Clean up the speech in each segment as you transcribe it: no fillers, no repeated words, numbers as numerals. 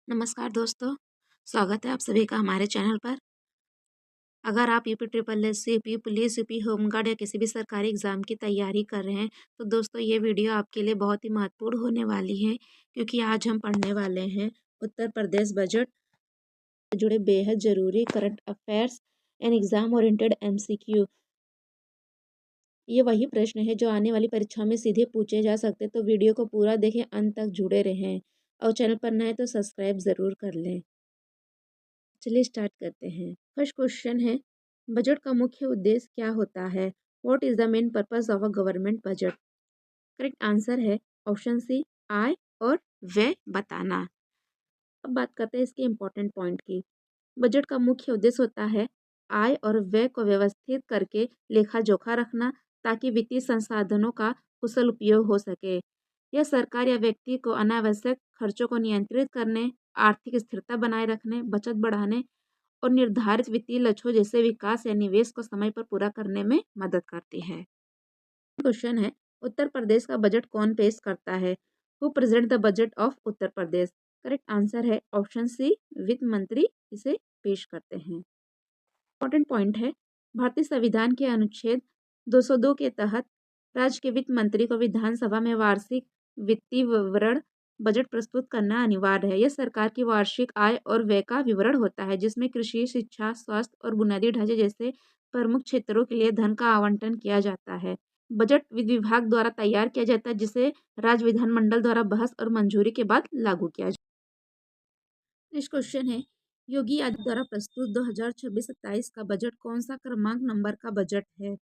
नमस्कार दोस्तों, स्वागत है आप सभी का हमारे चैनल पर। अगर आप UP triple S C, UP police, UP home guard या किसी भी सरकारी एग्ज़ाम की तैयारी कर रहे हैं, तो दोस्तों ये वीडियो आपके लिए बहुत ही महत्वपूर्ण होने वाली है, क्योंकि आज हम पढ़ने वाले हैं उत्तर प्रदेश बजट से जुड़े बेहद ज़रूरी current affairs and exam oriented MCQ। ये वही प्रश्न है जो आने वाली परीक्षा में सीधे पूछे जा सकते, तो वीडियो को पूरा देखें, अंत तक जुड़े रहें और चैनल पर नए तो सब्सक्राइब ज़रूर कर लें। चलिए स्टार्ट करते हैं। फर्स्ट क्वेश्चन है, बजट का मुख्य उद्देश्य क्या होता है? What is the main purpose of a government budget? Correct answer है ऑप्शन सी, आय और व्यय बताना। अब बात करते हैं इसके इम्पोर्टेंट पॉइंट की। बजट का मुख्य उद्देश्य होता है आय और व्यय को व्यवस्थित करके लेखा जोखा रखना, ताकि वित्तीय संसाधनों का कुशल उपयोग हो सके। यह सरकार या व्यक्ति को अनावश्यक खर्चों को नियंत्रित करने, आर्थिक स्थिरता बनाए रखने, बचत बढ़ाने और निर्धारित वित्तीय लक्ष्यों जैसे विकास या निवेश को समय पर पूरा करने में मदद करती है। क्वेश्चन है, उत्तर प्रदेश का बजट कौन पेश करता है? Who present the budget of Uttar Pradesh? Correct answer है ऑप्शन सी, वित्त मंत्री इसे पेश करते हैं। इंपॉर्टेंट पॉइंट है, भारतीय संविधान के अनुच्छेद 202 के तहत राज्य के वित्त मंत्री को विधानसभा में वार्षिक वित्तीय विवरण बजट प्रस्तुत करना अनिवार्य है। यह सरकार की वार्षिक आय और व्यय का विवरण होता है, जिसमें कृषि, शिक्षा, स्वास्थ्य और बुनियादी ढांचे जैसे प्रमुख क्षेत्रों के लिए धन का आवंटन किया जाता है। बजट वित्त विभाग द्वारा तैयार किया जाता है, जिसे राज्य विधानमंडल द्वारा बहस और मंजूरी के बाद लागू किया जाता है। नेक्स्ट क्वेश्चन है, योगी आदित्यनाथ द्वारा प्रस्तुत 2026-27 का बजट कौन सा क्रमांक नंबर का बजट है?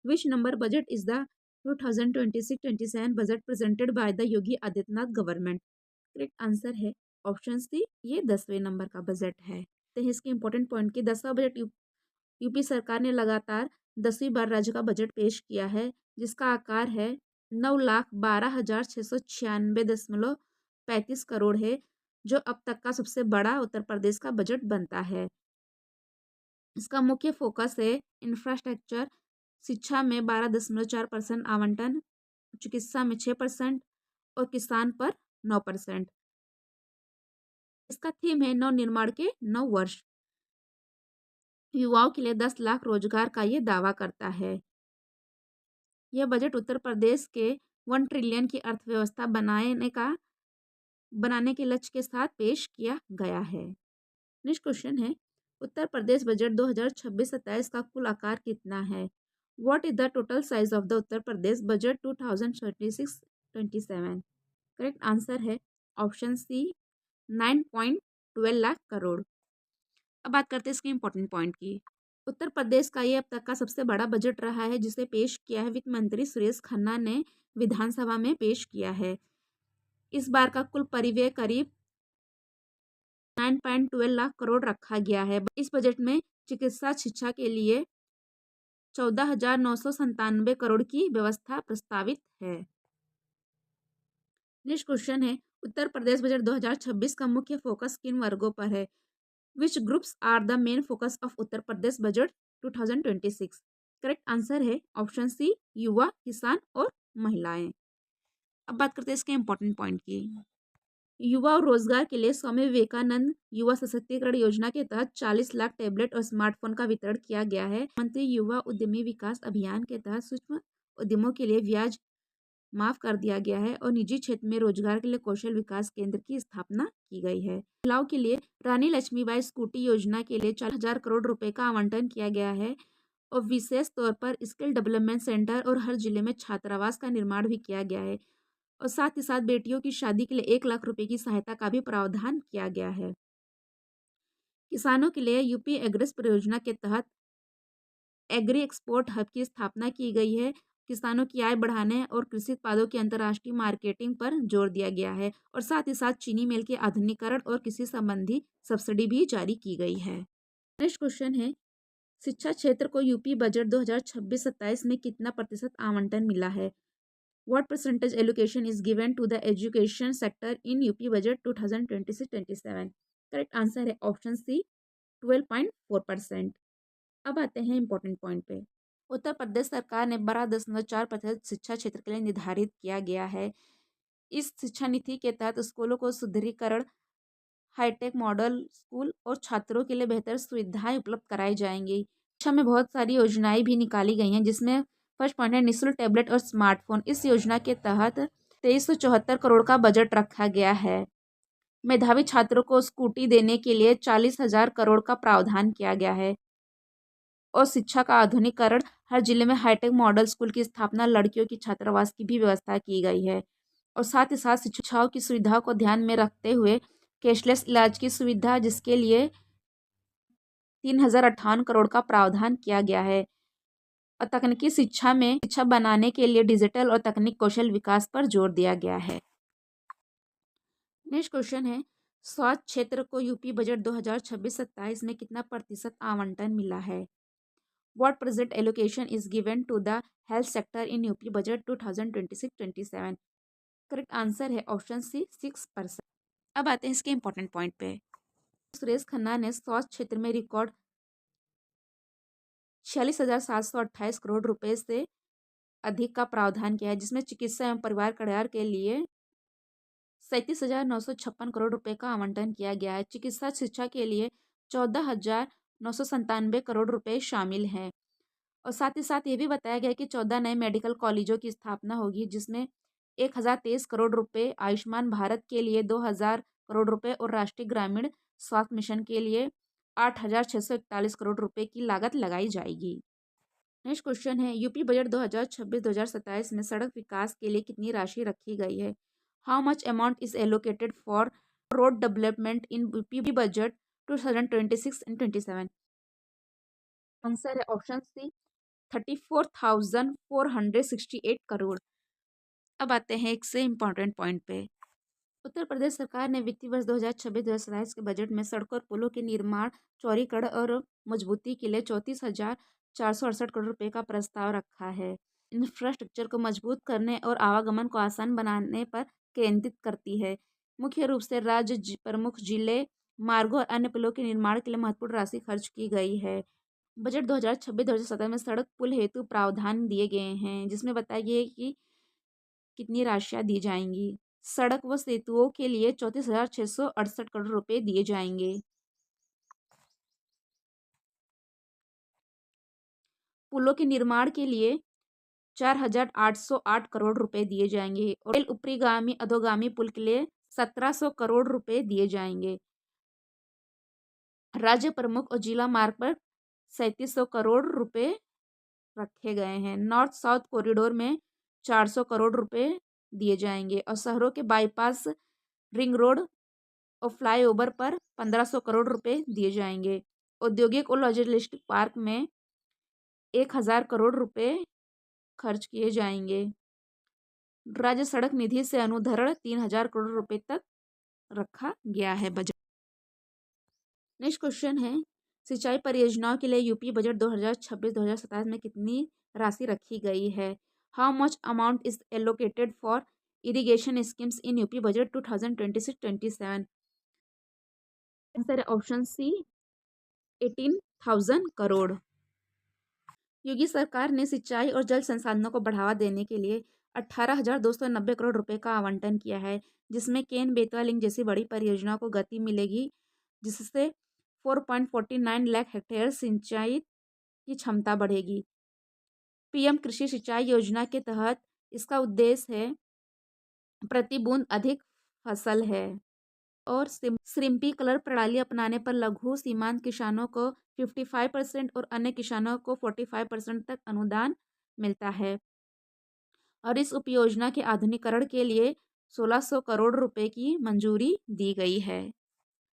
Which number budget is the 2026-27 budget presented by the Yogi Adityanath government? Correct answer है ऑप्शन सी, ये 10वें नंबर का बजट है। तो इसके इंपॉर्टेंट पॉइंट की 10वां बजट यूपी सरकार ने लगातार 10वीं बार राज्य का बजट पेश किया है, जिसका आकार है 9,12,696.35 करोड़ है, जो अब तक का सबसे बड़ा उत्तर प्रदेश का बजट बनता है। इसका मुख्य फोकस है इंफ्रास्ट्रक्चर, शिक्षा में 12.4% आवंटन, चिकित्सा में 6% और किसान पर 9%। इसका थीम है नव निर्माण के 9 वर्ष। युवाओं के लिए 10 लाख रोजगार का ये दावा करता है। यह बजट उत्तर प्रदेश के 1 ट्रिलियन की अर्थव्यवस्था बनाने के लक्ष्य के साथ पेश किया गया है। नेक्स्ट क्वेश्चन है, उत्तर प्रदेश बजट 2026-27 का कुल आकार कितना है? What is the total size of the Uttar Pradesh budget 2026-27? Correct answer है ऑप्शन सी, 9.12 लाख करोड़। अब बात करते हैं इसके इंपॉर्टेंट पॉइंट की। उत्तर प्रदेश का ये अब तक का सबसे बड़ा बजट रहा है, जिसे पेश किया है वित्त मंत्री सुरेश खन्ना ने विधानसभा में पेश किया है। इस बार का कुल परिव्यय करीब 9.12 लाख करोड़ रखा गया है। इस बजट में चिकित्सा शिक्षा के लिए 14,997 करोड़ की व्यवस्था प्रस्तावित है। नेक्स्ट क्वेश्चन है, उत्तर प्रदेश बजट 2026 का मुख्य फोकस किन वर्गों पर है? Which groups are the main focus of Uttar Pradesh budget 2026? Correct answer है ऑप्शन सी, युवा, किसान और महिलाएं। अब बात करते हैं इसके इंपॉर्टेंट पॉइंट की। युवा और रोजगार के लिए स्वामी विवेकानंद युवा सशक्तिकरण योजना के तहत 40 लाख टैबलेट और स्मार्टफोन का वितरण किया गया है। मंत्री युवा उद्यमी विकास अभियान के तहत सूक्ष्म उद्यमों के लिए ब्याज माफ कर दिया गया है और निजी क्षेत्र में रोजगार के लिए कौशल विकास केंद्र की स्थापना की गई है। महिलाओं के लिए रानी लक्ष्मीबाई स्कूटी योजना के लिए 4,000 करोड़ रुपए का आवंटन किया गया है और विशेष तौर पर स्किल डेवलपमेंट सेंटर और हर जिले में छात्रावास का निर्माण भी किया गया है और साथ ही साथ बेटियों की शादी के लिए 1 लाख रुपए की सहायता का भी प्रावधान किया गया है। किसानों के लिए यूपी एग्रेस परियोजना के तहत एग्री एक्सपोर्ट हब की स्थापना की गई है। किसानों की आय बढ़ाने और कृषि उत्पादों की अंतर्राष्ट्रीय मार्केटिंग पर जोर दिया गया है और साथ ही साथ चीनी मिल के आधुनिकीकरण और कृषि संबंधी सब्सिडी भी जारी की गई है। नेक्स्ट क्वेश्चन है, शिक्षा क्षेत्र को यूपी बजट 2026-27 में कितना प्रतिशत आवंटन मिला है? What percentage allocation is given to the education sector in UP budget 2026-27? Correct answer है ऑप्शन सी, 12.4%। अब आते हैं इंपॉर्टेंट पॉइंट पे। उत्तर प्रदेश सरकार ने 12.4% शिक्षा क्षेत्र के लिए निर्धारित किया गया है। इस शिक्षा नीति के तहत स्कूलों को सुदृढ़ीकरण, हाईटेक मॉडल स्कूल और छात्रों के लिए बेहतर सुविधाएं उपलब्ध कराई जाएंगी। शिक्षा में बहुत सारी योजनाएं भी निकाली गई हैं, जिसमें फर्स्ट पॉइंट है निःशुल्क टैबलेट और स्मार्टफोन। इस योजना के तहत 2374 करोड़ का बजट रखा गया है। मेधावी छात्रों को स्कूटी देने के लिए 40,000 करोड़ का प्रावधान किया गया है। और शिक्षा का आधुनिकीकरण, हर जिले में हाईटेक मॉडल स्कूल की स्थापना, लड़कियों की छात्रावास की भी व्यवस्था की गई है। और साथ ही साथ शिक्षाओं की सुविधाओं को ध्यान में रखते हुए कैशलेस इलाज की सुविधा, जिसके लिए 3,058 करोड़ का प्रावधान किया गया है। और तकनीकी शिक्षा में शिक्षा बनाने के लिए डिजिटल और तकनीक कौशल विकास पर जोर दिया गया है। नेक्स्ट क्वेश्चन है, स्वास्थ्य क्षेत्र को यूपी बजट 2026-27 में कितना प्रतिशत आवंटन मिला है? What present allocation is given to the health sector in UP budget 2026-27? Correct answer है ऑप्शन सी 6%। अब आते हैं इसके इंपॉर्टेंट पॉइंट पे। सुरेश खन्ना ने स्वास्थ्य क्षेत्र में रिकॉर्ड 46,728 करोड़ रुपए से अधिक का प्रावधान किया है, जिसमें चिकित्सा एवं परिवार कल्याण के लिए 37,956 करोड़ रुपए का आवंटन किया गया है। चिकित्सा शिक्षा के लिए 14,997 करोड़ रुपए शामिल हैं। और साथ ही साथ ये भी बताया गया है कि 14 नए मेडिकल कॉलेजों की स्थापना होगी, जिसमें 1,023 करोड़ रुपए आयुष्मान भारत के लिए, 2,000 करोड़ रुपए और राष्ट्रीय ग्रामीण स्वास्थ्य मिशन के लिए 8,641 करोड़ रुपए की लागत लगाई जाएगी। नेक्स्ट क्वेश्चन है, यूपी बजट 2026-2027 में सड़क विकास के लिए कितनी राशि रखी गई है? How much amount is allocated for road development in UP budget 2026 and 27? Answer है ऑप्शन सी 34,468 करोड़। अब आते हैं एक से इम्पॉर्टेंट पॉइंट पे। उत्तर प्रदेश सरकार ने वित्तीय वर्ष 2026-2027 के बजट में सड़कों और पुलों के निर्माण, चौड़ीकरण और मजबूती के लिए 34,468 करोड़ रुपए का प्रस्ताव रखा है। इंफ्रास्ट्रक्चर को मजबूत करने और आवागमन को आसान बनाने पर केंद्रित करती है। मुख्य रूप से राज्य प्रमुख जिले मार्गों और अन्य पुलों के निर्माण के लिए महत्वपूर्ण राशि खर्च की गई है। बजट 2026-2027 में सड़क पुल हेतु प्रावधान दिए गए हैं, जिसमें बताया गया है कि कितनी राशियां दी जाएंगी। सड़क व सेतुओं के लिए 34,668 करोड़ रुपए दिए जाएंगे। पुलों के निर्माण के लिए 4,808 करोड़ रुपए दिए जाएंगे और रेल ऊपरीगामी अधोगामी पुल के लिए 1,700 करोड़ रुपए दिए जाएंगे। राज्य प्रमुख और जिला मार्ग पर 3,700 करोड़ रुपए रखे गए हैं। नॉर्थ साउथ कॉरिडोर में 400 करोड़ रुपए दिए जाएंगे और शहरों के बाईपास, रिंग रोड और फ्लाईओवर पर 1,500 करोड़ रुपए दिए जाएंगे। औद्योगिक और लॉजिस्टिक पार्क में 1,000 करोड़ रुपए खर्च किए जाएंगे। राज्य सड़क निधि से अनुदान 3,000 करोड़ रुपए तक रखा गया है बजट। नेक्स्ट क्वेश्चन है, सिंचाई परियोजनाओं के लिए यूपी बजट 2026-2027 में कितनी राशि रखी गई है? How much amount is allocated for irrigation schemes in UP budget 2026-27? Answer है ऑप्शन सी 18,000 करोड़। योगी सरकार ने सिंचाई और जल संसाधनों को बढ़ावा देने के लिए 18,290 करोड़ रुपए का आवंटन किया है, जिसमें केन बेतवा लिंक जैसी बड़ी परियोजनाओं को गति मिलेगी, जिससे 4.49 लाख हेक्टेयर सिंचाई की क्षमता बढ़ेगी। पीएम कृषि सिंचाई योजना के तहत इसका उद्देश्य है प्रति बूंद अधिक फसल है। और स्प्रिंकलर प्रणाली अपनाने पर लघु सीमांत किसानों को 55% और अन्य किसानों को 45% तक अनुदान मिलता है। और इस उपयोजना के आधुनिकीकरण के लिए 1,600 करोड़ रुपए की मंजूरी दी गई है।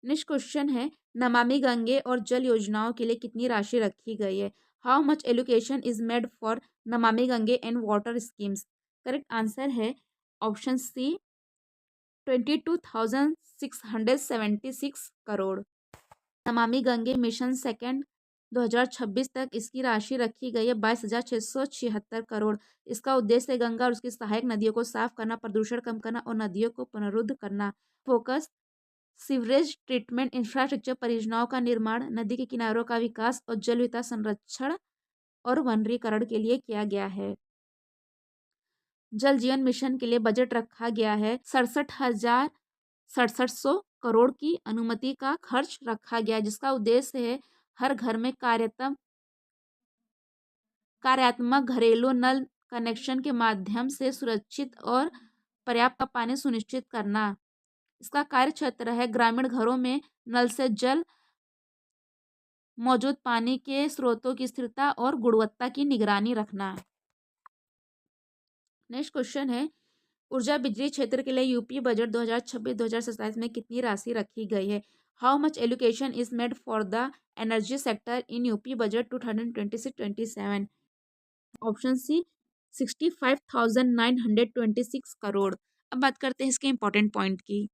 नेक्स्ट क्वेश्चन है, नमामि गंगे और जल योजनाओं के लिए कितनी राशि रखी गई है? How much allocation is made for Namami Gange and water schemes? Correct answer है option C 22,676 crore. Namami Gange mission second 2026 तक इसकी राशि रखी गई है 22,676 करोड़। इसका उद्देश्य है गंगा और उसकी सहायक नदियों को साफ करना, प्रदूषण कम करना और नदियों को पुनरुद्ध करना। फोकस सीवरेज ट्रीटमेंट इंफ्रास्ट्रक्चर परियोजनाओं का निर्माण, नदी के किनारों का विकास और जल विद्युत संरक्षण और वनीकरण के लिए किया गया है। जल जीवन मिशन के लिए बजट रखा गया है 67,600 करोड़ की अनुमति का खर्च रखा गया, जिसका उद्देश्य है हर घर में कार्यात्मक घरेलू नल कनेक्शन के माध्यम से सुरक्षित और पर्याप्त पानी सुनिश्चित करना। इसका कार्य क्षेत्र है ग्रामीण घरों में नल से जल मौजूद पानी के स्रोतों की स्थिरता और गुणवत्ता की निगरानी रखना। नेक्स्ट क्वेश्चन है, ऊर्जा बिजली क्षेत्र के लिए यूपी बजट 2026-2027 में कितनी राशि रखी गई है? How much allocation is made for the energy sector in UP budget 2026-27? Option C 65,926 crore. अब बात करते हैं इसके इंपॉर्टेंट पॉइंट की।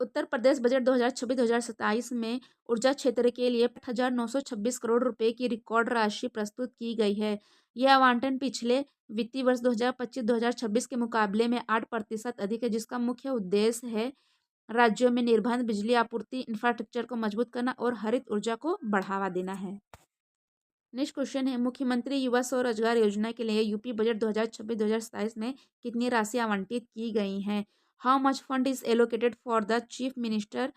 उत्तर प्रदेश बजट 2026-2027 में ऊर्जा क्षेत्र के लिए 8,926 करोड़ रुपए की रिकॉर्ड राशि प्रस्तुत की गई है। यह आवंटन पिछले वित्तीय वर्ष 2025-2026 के मुकाबले में 8% अधिक है, जिसका मुख्य उद्देश्य है राज्यों में निर्बाध बिजली आपूर्ति इंफ्रास्ट्रक्चर को मजबूत करना और हरित ऊर्जा को बढ़ावा देना है। नेक्स्ट क्वेश्चन है, मुख्यमंत्री युवा स्वरोजगार योजना के लिए यूपी बजट 2026-2027 में कितनी राशि आवंटित की गई है? How much fund is allocated for the chief minister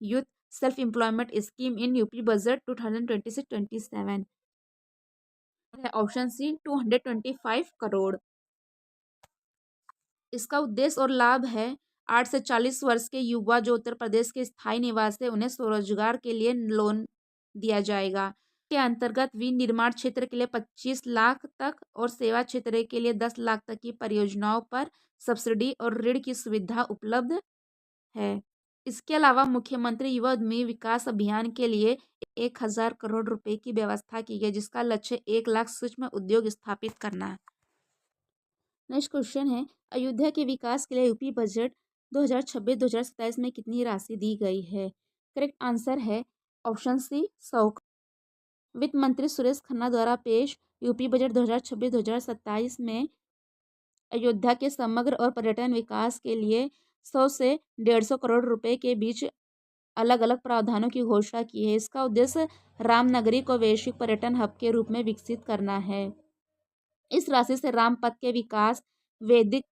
youth self employment scheme in UP budget 2026-27? Option C 225 crore. इसका उद्देश्य और लाभ है 8 से 40 वर्ष के युवा जो उत्तर प्रदेश के स्थायी निवासी है, उन्हें स्वरोजगार के लिए लोन दिया जाएगा। के अंतर्गत विनिर्माण क्षेत्र के लिए 25 लाख तक और सेवा क्षेत्र के लिए 10 लाख तक की परियोजनाओं पर सब्सिडी और ऋण की सुविधा उपलब्ध है। इसके अलावा मुख्यमंत्री युवा उद्यमी विकास अभियान के लिए 1,000 करोड़ रुपए की व्यवस्था की गई, जिसका लक्ष्य 1 लाख सूक्ष्म उद्योग स्थापित करना है। नेक्स्ट क्वेश्चन है, अयोध्या के विकास के लिए यूपी बजट 2026-2027 में कितनी राशि दी गई है? करेक्ट आंसर है ऑप्शन सी 100। वित्त मंत्री सुरेश खन्ना द्वारा पेश यूपी बजट 2026-2027 में अयोध्या के समग्र और पर्यटन विकास के लिए 100 से 150 करोड़ रुपए के बीच अलग अलग प्रावधानों की घोषणा की है। इसका उद्देश्य रामनगरी को वैश्विक पर्यटन हब के रूप में विकसित करना है। इस राशि से रामपथ के विकास, वैदिक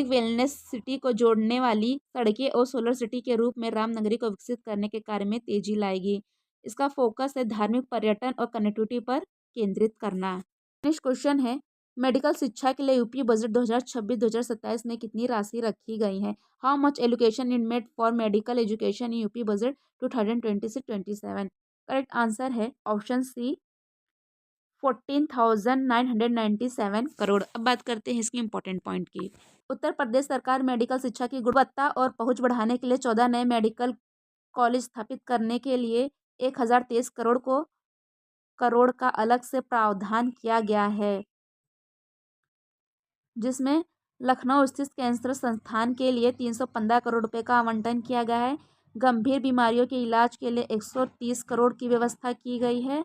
वेलनेस सिटी को जोड़ने वाली सड़कें और सोलर सिटी के रूप में रामनगरी को विकसित करने के कार्य में तेजी लाएगी। इसका फोकस है धार्मिक पर्यटन और कनेक्टिविटी पर केंद्रित करना। नेक्स्ट क्वेश्चन है, मेडिकल शिक्षा के लिए यूपी बजट 2026-2027 में कितनी राशि रखी गई है? How much allocation in made for medical education in UP budget 2026-27? Correct answer है ऑप्शन सी 14,997 करोड़। अब बात करते हैं इसकी इंपॉर्टेंट पॉइंट की। उत्तर प्रदेश सरकार मेडिकल शिक्षा की गुणवत्ता और पहुंच बढ़ाने के लिए 14 नए मेडिकल कॉलेज स्थापित करने के लिए 1,023 करोड़ का अलग से प्रावधान किया गया है, जिसमें लखनऊ स्थित कैंसर संस्थान के लिए 315 करोड़ रुपए का आवंटन किया गया है। गंभीर बीमारियों के इलाज के लिए 130 करोड़ की व्यवस्था की गई है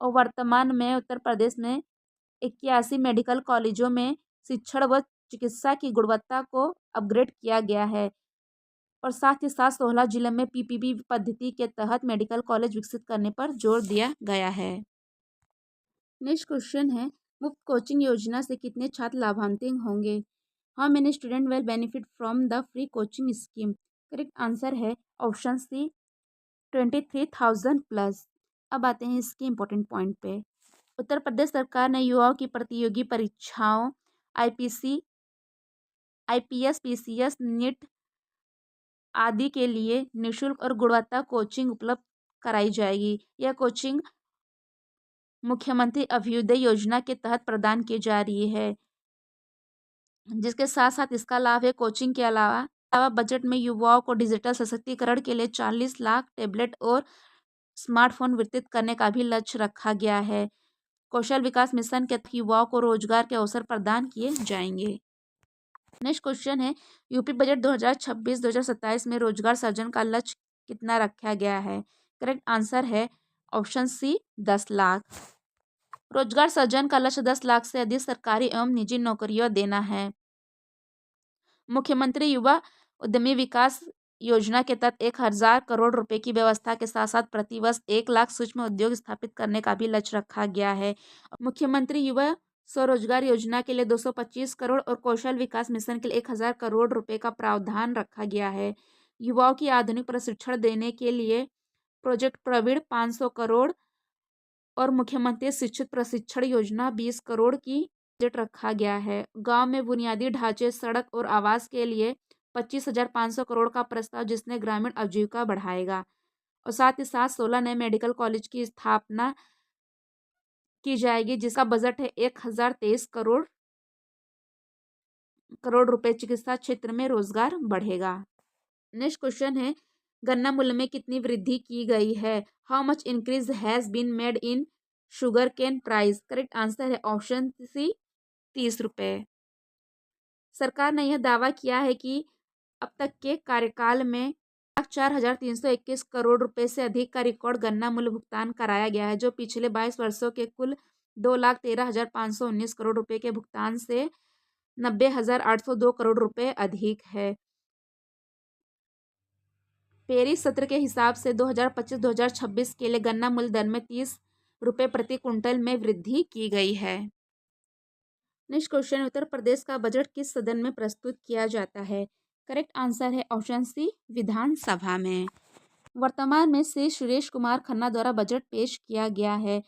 और वर्तमान में उत्तर प्रदेश में 81 मेडिकल कॉलेजों में शिक्षण व चिकित्सा की गुणवत्ता को अपग्रेड किया गया है और साथ ही साथ 16 जिलों में पीपीपी पद्धति के तहत मेडिकल कॉलेज विकसित करने पर जोर दिया गया है। नेक्स्ट क्वेश्चन है, मुफ्त कोचिंग योजना से कितने छात्र लाभान्वित होंगे? How many student will benefit from the free coaching scheme? Correct answer है ऑप्शन सी 23,000 प्लस। अब आते हैं इसके इंपॉर्टेंट पॉइंट पे। उत्तर प्रदेश सरकार ने युवाओं की प्रतियोगी परीक्षाओं आईपीसी, आईपीएस, पीसीएस, नीट आदि के लिए निःशुल्क और गुणवत्ता कोचिंग उपलब्ध कराई जाएगी। यह कोचिंग मुख्यमंत्री अभ्युदय योजना के तहत प्रदान की जा रही है, जिसके साथ साथ इसका लाभ है कोचिंग के अलावा बजट में युवाओं को डिजिटल सशक्तिकरण के लिए 40 लाख टैबलेट और स्मार्टफोन वितरित करने का भी लक्ष्य रखा गया है। कौशल विकास मिशन के तहत युवाओं को रोजगार के अवसर प्रदान किए जाएंगे। नेक्स्ट क्वेश्चन है, यूपी बजट 2026-2027 में रोजगार सृजन का लक्ष्य कितना रखा गया है? करेक्ट आंसर है ऑप्शन सी 10 लाख। रोजगार सृजन का लक्ष्य 10 लाख से अधिक सरकारी एवं निजी नौकरियां देना है। मुख्यमंत्री युवा उद्यमी विकास योजना के तहत 1,000 करोड़ रुपए की व्यवस्था के साथ साथ प्रतिवर्ष 1 लाख सूक्ष्म उद्योग स्थापित करने का भी लक्ष्य रखा गया है। मुख्यमंत्री युवा स्वरोजगार योजना के लिए 225 करोड़ और कौशल विकास मिशन के लिए 1,000 करोड़ रुपए का प्रावधान रखा गया है। युवाओं की आधुनिक प्रशिक्षण देने के लिए प्रोजेक्ट प्रवीण 500 करोड़ और मुख्यमंत्री शिक्षित प्रशिक्षण योजना 20 करोड़ की बजट रखा गया है। गांव में बुनियादी ढांचे, सड़क और आवास के लिए 25,500 करोड़ का प्रस्ताव, जिसने ग्रामीण आजीविका बढ़ाएगा। और साथ ही साथ 16 नए मेडिकल कॉलेज की स्थापना की जाएगी, जिसका बजट है 1,023 करोड़ रुपए। चिकित्सा क्षेत्र में रोजगार बढ़ेगा। नेक्स्ट क्वेश्चन है, गन्ना मूल्य में कितनी वृद्धि की गई है? How much increase has been made in sugar cane price? Correct answer है ऑप्शन सी 30 रुपए। सरकार ने यह दावा किया है कि अब तक के कार्यकाल में 4,321 करोड़ रुपए से अधिक का रिकॉर्ड गन्ना मूल्य भुगतान कराया गया है, जो पिछले 22 वर्षों के कुल 2,13,519 करोड़ रुपए के भुगतान से 90,802 करोड़ रुपए अधिक है। पेरिस सत्र के हिसाब से 2025-2026 के लिए गन्ना मूल्य दर में 30 रुपए प्रति कुंटल में वृद्धि की गई है। नेक्स्ट क्वेश्चन, उत्तर प्रदेश का बजट किस सदन में प्रस्तुत किया जाता है? करेक्ट आंसर है ऑप्शन सी विधानसभा में। वर्तमान में श्री सुरेश कुमार खन्ना द्वारा बजट पेश किया गया है।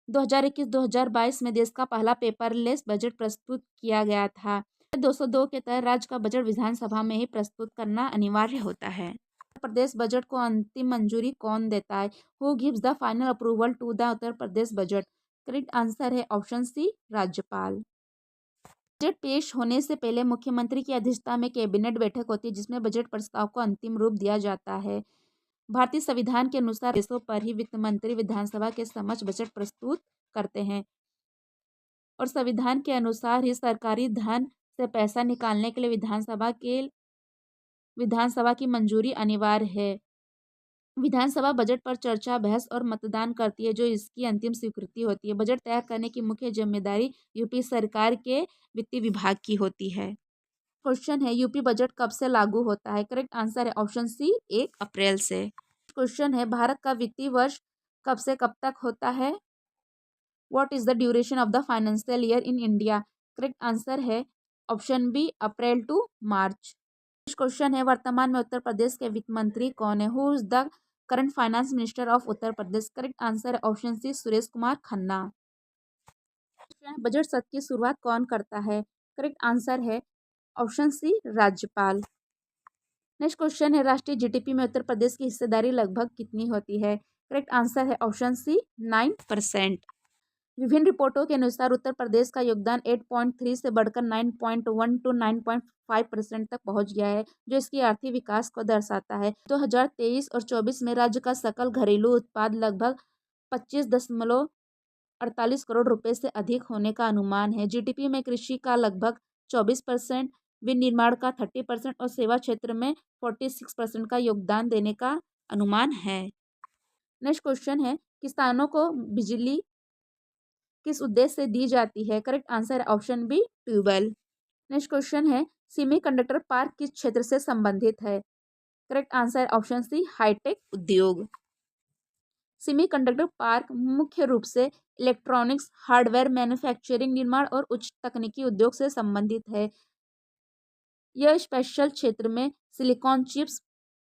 2021-2022 में देश का पहला पेपरलेस बजट प्रस्तुत किया गया था। 202 के तहत राज्य का बजट विधानसभा में ही प्रस्तुत करना अनिवार्य होता है। उत्तर प्रदेश बजट को अंतिम मंजूरी कौन देता है? Who gives the final approval to the Uttar Pradesh budget? Correct answer है ऑप्शन सी राज्यपाल। बजट पेश होने से पहले मुख्यमंत्री की अध्यक्षता में कैबिनेट बैठक होती है, जिसमें बजट प्रस्ताव को अंतिम रूप दिया जाता है। भारतीय संविधान के अनुसार देशों पर ही वित्त मंत्री विधानसभा के समक्ष बजट प्रस्तुत करते हैं और संविधान के अनुसार ही सरकारी धन से पैसा निकालने के लिए विधानसभा की मंजूरी अनिवार्य है। विधानसभा बजट पर चर्चा, बहस और मतदान करती है, जो इसकी अंतिम स्वीकृति होती है। बजट तैयार करने की मुख्य जिम्मेदारी यूपी सरकार के वित्त विभाग की होती है। क्वेश्चन है, यूपी बजट कब से लागू होता है? करेक्ट आंसर है ऑप्शन सी 1 अप्रैल से। क्वेश्चन है, भारत का वित्तीय वर्ष कब से कब तक होता है? What is the duration of the financial year in India? Correct answer है option B April to March. Question है, वर्तमान में उत्तर प्रदेश के वित्त मंत्री कौन है? Who is the current finance minister of Uttar Pradesh? Correct answer है option C Suresh Kumar Khanna. Budget सत्र की शुरुआत कौन करता है? करेक्ट आंसर है ऑप्शन सी राज्यपाल। नेक्स्ट क्वेश्चन है, राष्ट्रीय जीडीपी में उत्तर प्रदेश की हिस्सेदारी लगभग कितनी होती है? करेक्ट आंसर है ऑप्शन सी 9%। विभिन्न रिपोर्टों के अनुसार उत्तर प्रदेश का योगदान 8.3 से बढ़कर 9.1 टू 9.5% तक पहुंच गया है, जो इसकी आर्थिक विकास को दर्शाता है। 2023 और 24 में राज्य का सकल घरेलू उत्पाद लगभग 25.48 करोड़ रुपए से अधिक होने का अनुमान है। जीडीपी में कृषि का लगभग 24%, विनिर्माण का 30% और सेवा क्षेत्र में 46% का योगदान देने का अनुमान है। नेक्स्ट क्वेश्चन है, किसानों को बिजली किस उद्देश्य से दी जाती है? करेक्ट आंसर है option B tubewell. Next question है, सेमीकंडक्टर पार्क किस क्षेत्र से संबंधित है? करेक्ट आंसर है ऑप्शन सी हाईटेक उद्योग। सेमीकंडक्टर पार्क मुख्य रूप से इलेक्ट्रॉनिक्स, हार्डवेयर मैन्युफैक्चरिंग, निर्माण और उच्च तकनीकी उद्योग से संबंधित है। यह स्पेशल क्षेत्र में सिलिकॉन चिप्स,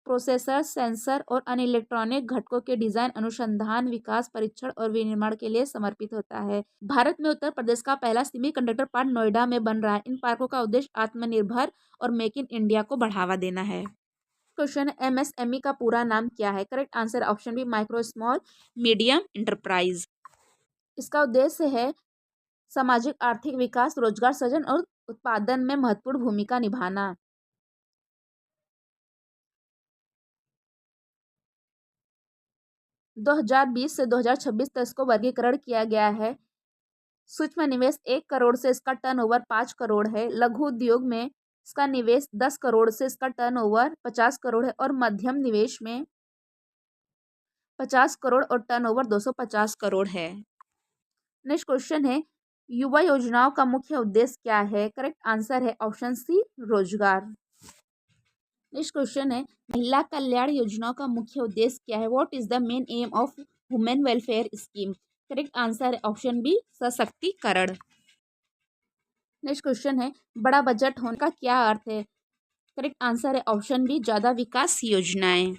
प्रोसेसर, सेंसर और अन्य इलेक्ट्रॉनिक घटकों के डिजाइन, अनुसंधान, विकास, परीक्षण और विनिर्माण के लिए समर्पित होता है। भारत में उत्तर प्रदेश का पहला सेमीकंडक्टर पार्क नोएडा में बन रहा है। इन पार्कों का उद्देश्य आत्मनिर्भर और मेक इन इंडिया को बढ़ावा देना है। क्वेश्चन है, एमएसएमई का पूरा नाम क्या है? Correct answer option B micro small medium enterprise. इसका उद्देश्य है सामाजिक आर्थिक विकास, रोजगार सृजन और उत्पादन में महत्वपूर्ण भूमिका निभाना। 2020 से 2026 तक इसको वर्गीकरण किया गया है। सूक्ष्म निवेश 1 करोड़ से इसका टर्नओवर 5 करोड़ है। लघु उद्योग में इसका निवेश 10 करोड़ से इसका टर्नओवर 50 करोड़ है और मध्यम निवेश में 50 करोड़ और टर्नओवर 250 करोड़ है। नेक्स्ट क्वेश्चन है, युवा योजनाओं का मुख्य उद्देश्य क्या है? करेक्ट आंसर है ऑप्शन सी रोजगार। नेक्स्ट क्वेश्चन है, महिला कल्याण योजनाओं का मुख्य उद्देश्य क्या है? What is the main M of women welfare scheme? Correct answer है ऑप्शन बी सशक्तिकरण। नेक्स्ट क्वेश्चन है, बड़ा बजट होने का क्या अर्थ है? करेक्ट आंसर है ऑप्शन बी ज़्यादा विकास योजनाएं।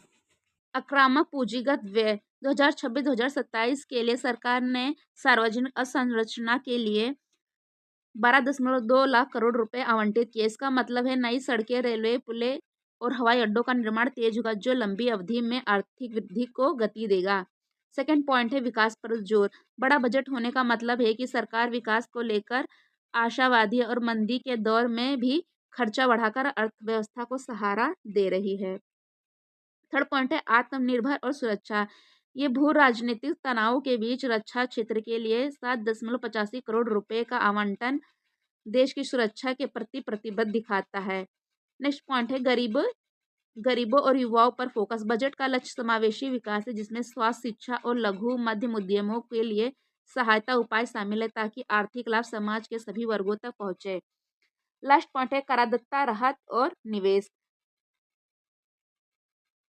आक्रामक पूंजीगत व्यय 2026-2027 के लिए सरकार ने सार्वजनिक अवसंरचना के लिए 12.2 लाख करोड़ रुपए आवंटित किए। इसका मतलब है नई सड़कें, रेलवे, पुलें और हवाई अड्डों का निर्माण तेज होगा, जो लंबी अवधि में आर्थिक वृद्धि को गति देगा। सेकंड पॉइंट है विकास पर जोर। बड़ा बजट होने का मतलब है कि सरकार विकास को लेकर आशावादी है और मंदी के दौर में भी खर्चा बढ़ाकर अर्थव्यवस्था को सहारा दे रही है। थर्ड पॉइंट है आत्मनिर्भर और सुरक्षा। ये भू राजनीतिक तनाव के बीच रक्षा क्षेत्र के लिए 7.85 करोड़ रुपए का आवंटन देश की सुरक्षा के प्रति प्रतिबद्ध दिखाता है। नेक्स्ट पॉइंट है गरीबों और युवाओं पर फोकस। बजट का लक्ष्य समावेशी विकास है, जिसमें स्वास्थ्य, शिक्षा और लघु मध्यम उद्यमों के लिए सहायता उपाय शामिल है, ताकि आर्थिक लाभ समाज के सभी वर्गों तक पहुंचे। लास्ट पॉइंट है करादाता राहत और निवेश,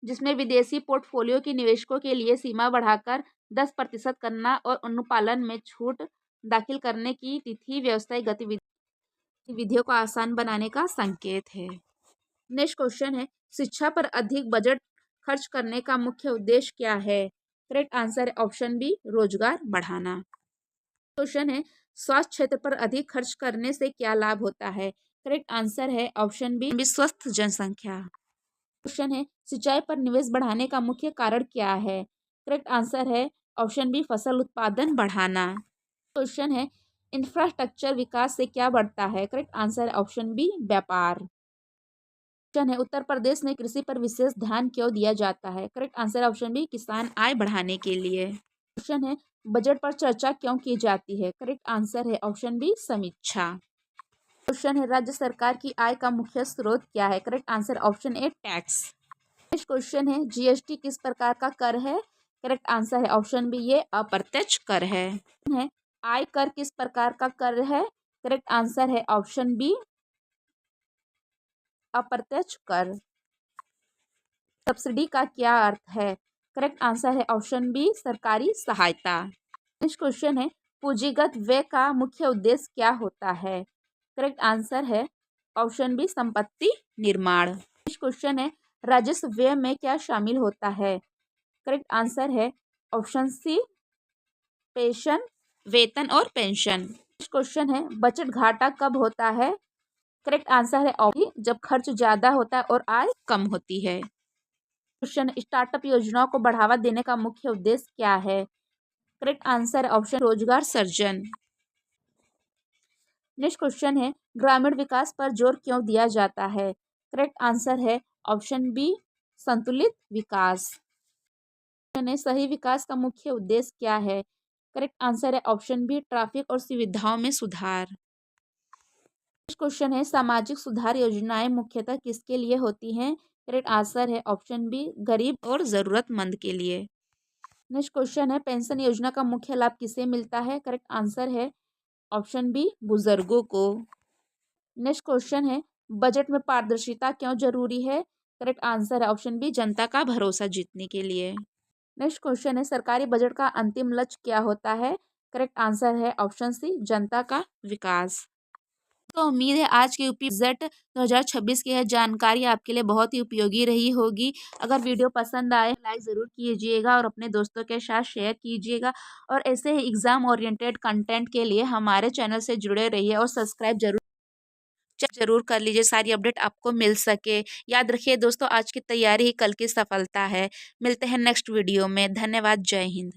जिसमें विदेशी पोर्टफोलियो के निवेशकों के लिए सीमा बढ़ाकर 10% करना और अनुपालन में छूट दाखिल करने की तिथि व्यवसायिक गतिविधियों को आसान बनाने का संकेत है। नेक्स्ट क्वेश्चन है शिक्षा पर अधिक बजट खर्च करने का मुख्य उद्देश्य क्या है? करेक्ट आंसर है ऑप्शन बी रोजगार बढ़ाना। क्वेश्चन है स्वास्थ्य क्षेत्र पर अधिक खर्च करने से क्या लाभ होता है? करेक्ट आंसर है ऑप्शन बी स्वस्थ जनसंख्या। क्वेश्चन है सिंचाई पर निवेश बढ़ाने का मुख्य कारण क्या है? करेक्ट आंसर है ऑप्शन बी फसल उत्पादन बढ़ाना। क्वेश्चन है इंफ्रास्ट्रक्चर विकास से क्या बढ़ता है? करेक्ट आंसर है ऑप्शन बी व्यापार। क्वेश्चन है उत्तर प्रदेश में कृषि पर विशेष ध्यान क्यों दिया जाता है? करेक्ट आंसर ऑप्शन बी किसान आय बढ़ाने के लिए। क्वेश्चन है बजट पर चर्चा क्यों की जाती है? करेक्ट आंसर है ऑप्शन बी समीक्षा। क्वेश्चन है राज्य सरकार की आय का मुख्य स्रोत क्या है? Correct answer option A tax. Next question है जीएसटी किस प्रकार का कर है? करेक्ट आंसर है ऑप्शन बी ये अप्रत्यक्ष कर है। आय कर किस प्रकार का कर है? करेक्ट आंसर है ऑप्शन बी अप्रत्यक्ष कर। सब्सिडी का क्या अर्थ है? करेक्ट आंसर है ऑप्शन बी सरकारी सहायता। नेक्स्ट क्वेश्चन है पूंजीगत व्यय का मुख्य उद्देश्य क्या होता है? करेक्ट आंसर है ऑप्शन बी संपत्ति निर्माण। नेक्स्ट क्वेश्चन है राजस्व व्यय में क्या शामिल होता है? करेक्ट आंसर है ऑप्शन सी वेतन और पेंशन। नेक्स्ट क्वेश्चन है बजट घाटा कब होता है? करेक्ट आंसर है ऑप्शन जब खर्च ज्यादा होता है और आय कम होती है। क्वेश्चन स्टार्टअप योजनाओं को बढ़ावा देने का मुख्य उद्देश्य क्या है? करेक्ट आंसर ऑप्शन रोजगार सृजन। नेक्स्ट क्वेश्चन है ग्रामीण विकास पर जोर क्यों दिया जाता है? करेक्ट आंसर है ऑप्शन बी संतुलित विकास। क्वेश्चन है सही विकास का मुख्य उद्देश्य क्या है? करेक्ट आंसर है ऑप्शन बी ट्रैफिक और सुविधाओं में सुधार। नेक्स्ट क्वेश्चन है सामाजिक सुधार योजनाएं मुख्यतः किसके लिए होती हैं? करेक्ट आंसर है ऑप्शन बी गरीब और जरूरतमंद के लिए। नेक्स्ट क्वेश्चन है पेंशन योजना का मुख्य लाभ किसे मिलता है? करेक्ट आंसर है ऑप्शन बी बुजुर्गों को। नेक्स्ट क्वेश्चन है बजट में पारदर्शिता क्यों जरूरी है? करेक्ट आंसर है ऑप्शन बी जनता का भरोसा जीतने के लिए। नेक्स्ट क्वेश्चन है सरकारी बजट का अंतिम लक्ष्य क्या होता है? करेक्ट आंसर है ऑप्शन सी जनता का विकास। तो उम्मीद है आज के यूपी बजट 2026 की यह जानकारी आपके लिए बहुत ही उपयोगी रही होगी। अगर वीडियो पसंद आए लाइक ज़रूर कीजिएगा और अपने दोस्तों के साथ शेयर कीजिएगा और ऐसे ही एग्जाम ओरिएंटेड कंटेंट के लिए हमारे चैनल से जुड़े रहिए और सब्सक्राइब जरूर कर लीजिए, सारी अपडेट आपको मिल सके। याद रखिए दोस्तों आज की तैयारी ही कल की सफलता है। मिलते हैं नेक्स्ट वीडियो में। धन्यवाद। जय हिंद।